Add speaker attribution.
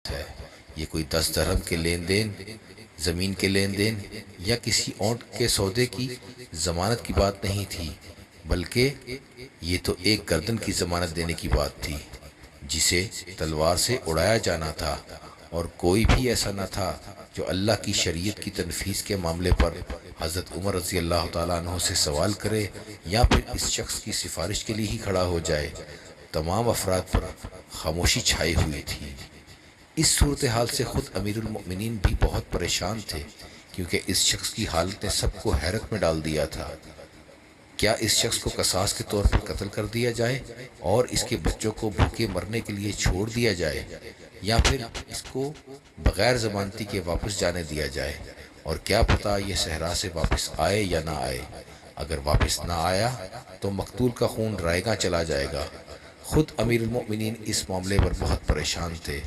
Speaker 1: इबारत है। ये कोई 10 दरहम के लेन देन, ज़मीन के लेन देन या किसी ऊँट के सौदे की ज़मानत की बात नहीं थी, बल्कि ये तो एक गर्दन की ज़मानत देने की बात थी जिसे तलवार से उड़ाया जाना था। और कोई भी ऐसा न था जो अल्लाह की शरीयत की तनफीस के मामले पर हज़रत उमर रज़ी अल्लाह ताला अन्हु से सवाल करे या फिर इस शख्स की सिफारिश के लिए ही खड़ा हो जाए। तमाम अफराद पर खामोशी छाई हुई थी। इस सूरत हाल से ख़ुद अमीरुल मोमिनीन भी बहुत परेशान थे, क्योंकि इस शख्स की हालत ने सबको हैरत में डाल दिया था। क्या इस शख्स को कसास के तौर पर कत्ल कर दिया जाए और इसके बच्चों को भूखे मरने के लिए छोड़ दिया जाए, या फिर इसको बग़ैर ज़मानती के वापस जाने दिया जाए? और क्या पता ये सहरा से वापस आए या ना आए। अगर वापस ना आया तो मकतूल का खून रायगा चला जाएगा। खुद अमीरुल मोमिनीन इस मामले पर बहुत परेशान थे।